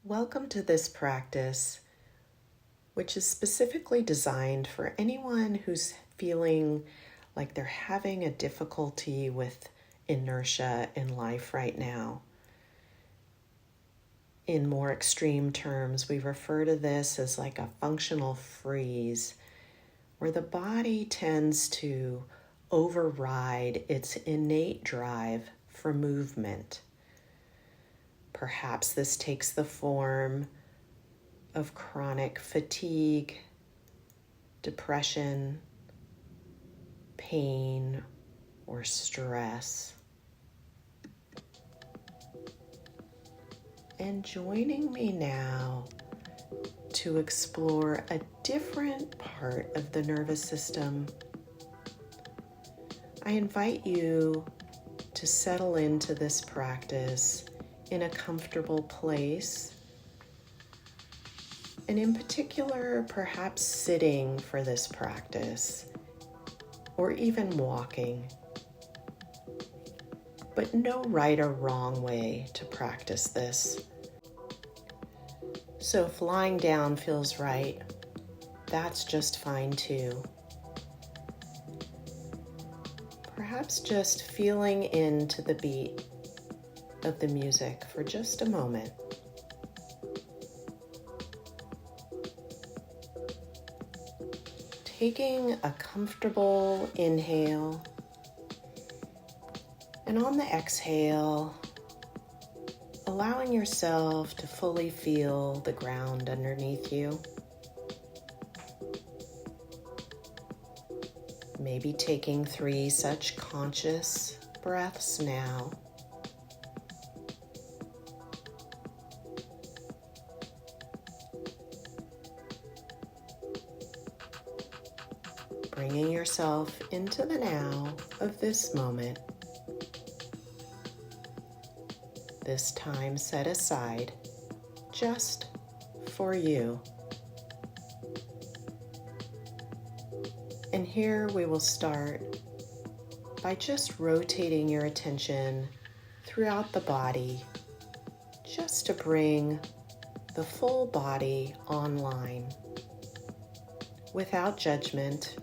Welcome to this practice, which is specifically designed for anyone who's feeling like they're having a difficulty with inertia in life right now. In more extreme terms, we refer to this as like a functional freeze, where the body tends to override its innate drive for movement. Perhaps this takes the form of chronic fatigue, depression, pain, or stress. And joining me now to explore a different part of the nervous system, I invite you to settle into this practice in a comfortable place, and in particular, perhaps sitting for this practice, or even walking. But no right or wrong way to practice this. So if lying down feels right, that's just fine too. Perhaps just feeling into the beat of the music for just a moment. Taking a comfortable inhale, and on the exhale, allowing yourself to fully feel the ground underneath you. Maybe taking 3 such conscious breaths now. Bringing yourself into the now of this moment. This time set aside just for you. And here we will start by just rotating your attention throughout the body, just to bring the full body online, without judgment,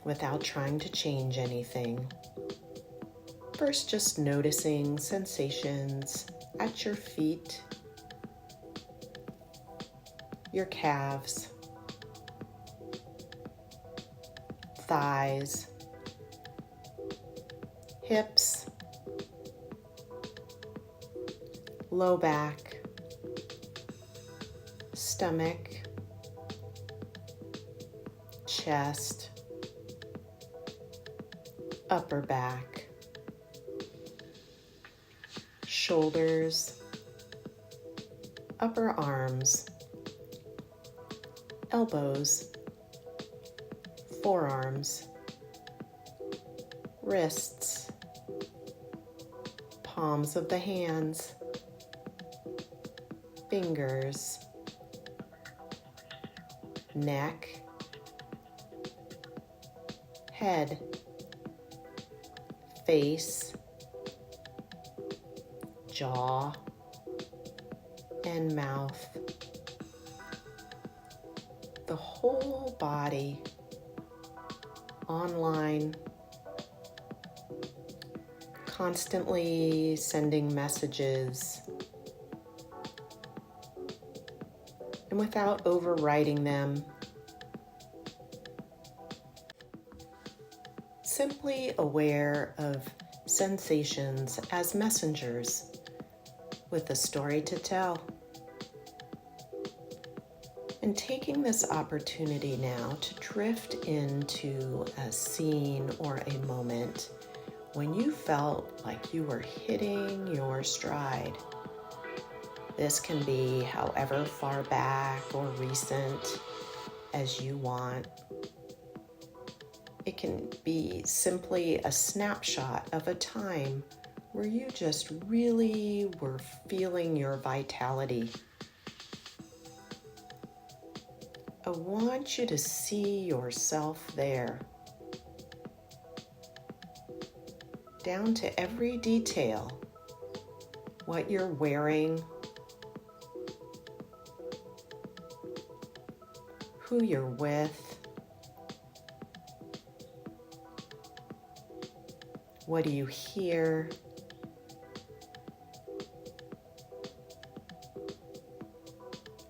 without trying to change anything. First, just noticing sensations at your feet, your calves, thighs, hips, low back, stomach, chest, upper back, shoulders, upper arms, elbows, forearms, wrists, palms of the hands, fingers, neck, head, face, jaw, and mouth. The whole body online, constantly sending messages, and without overriding them, simply aware of sensations as messengers with a story to tell. And taking this opportunity now to drift into a scene or a moment when you felt like you were hitting your stride. This can be however far back or recent as you want. It can be simply a snapshot of a time where you just really were feeling your vitality. I want you to see yourself there, down to every detail, what you're wearing, who you're with. What do you hear?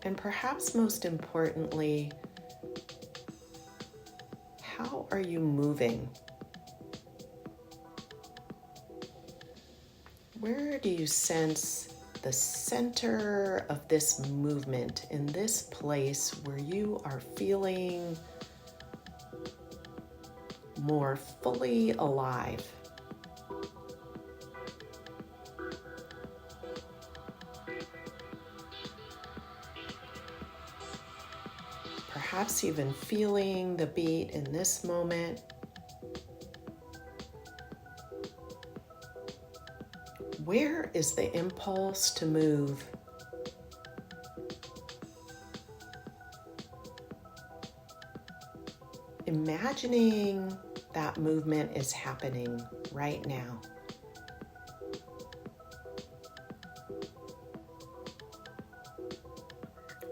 And perhaps most importantly, how are you moving? Where do you sense the center of this movement, in this place where you are feeling more fully alive? Perhaps even feeling the beat in this moment. Where is the impulse to move? Imagining that movement is happening right now.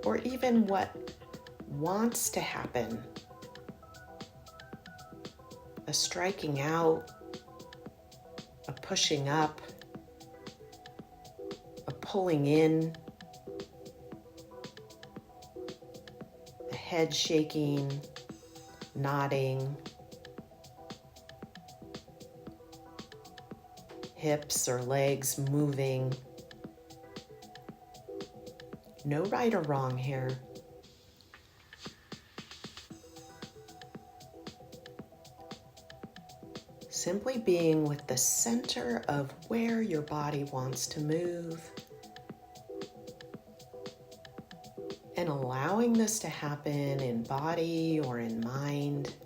Or even what wants to happen. A striking out, a pushing up, a pulling in, a head shaking, nodding, hips or legs moving. No right or wrong here. Simply being with the center of where your body wants to move and allowing this to happen in body or in mind.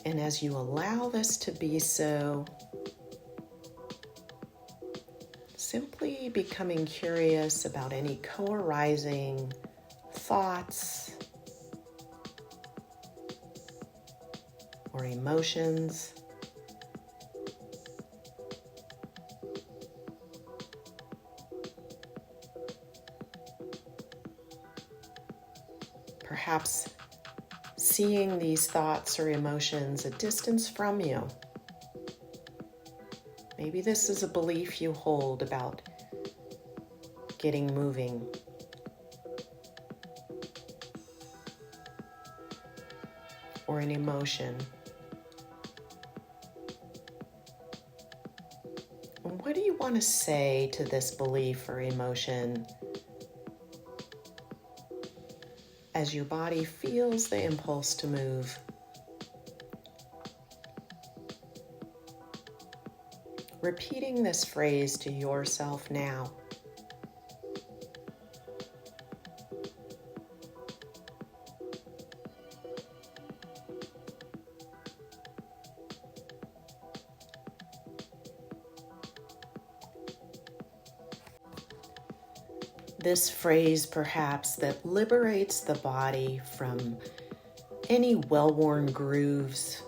And as you allow this to be so, simply becoming curious about any co-arising thoughts or emotions. Perhaps seeing these thoughts or emotions a distance from you. Maybe this is a belief you hold about getting moving. Or an emotion. And what do you want to say to this belief or emotion as your body feels the impulse to move? Repeating this phrase to yourself now. This phrase, perhaps, that liberates the body from any well-worn grooves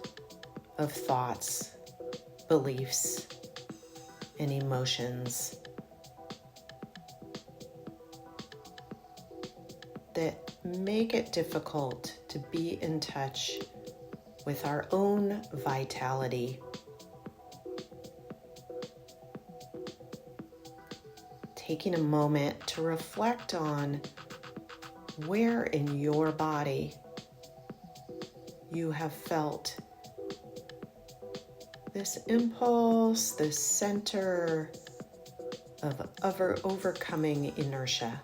of thoughts, beliefs, and emotions that make it difficult to be in touch with our own vitality. Taking a moment to reflect on where in your body you have felt this impulse, this center of overcoming inertia.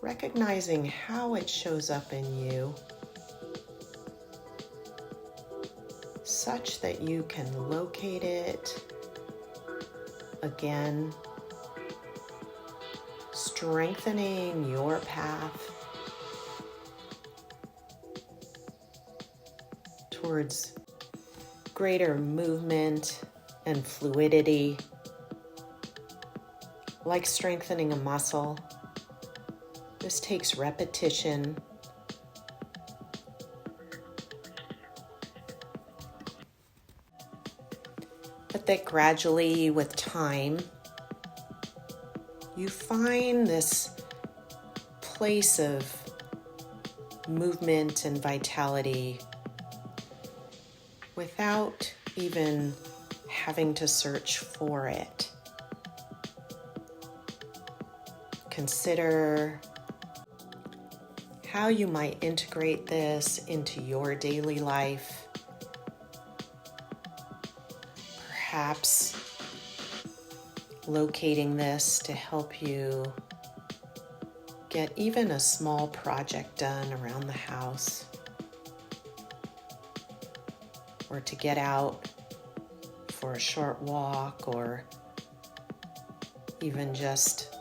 Recognizing how it shows up in you, such that you can locate it again, strengthening your path towards greater movement and fluidity, like strengthening a muscle. This takes repetition. but that gradually with time, you find this place of movement and vitality without even having to search for it. Consider how you might integrate this into your daily life. Perhaps locating this to help you get even a small project done around the house, or to get out for a short walk, or even just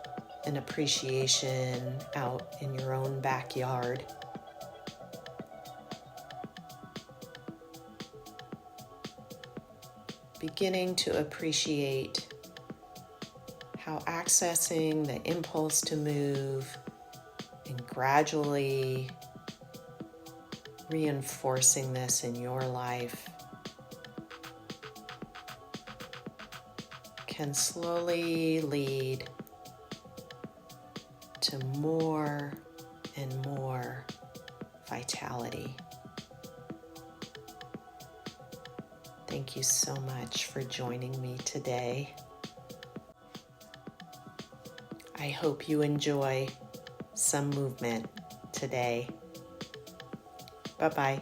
an appreciation out in your own backyard. Beginning to appreciate how accessing the impulse to move and gradually reinforcing this in your life can slowly lead to more and more vitality. Thank you so much for joining me today. I hope you enjoy some movement today. Bye-bye.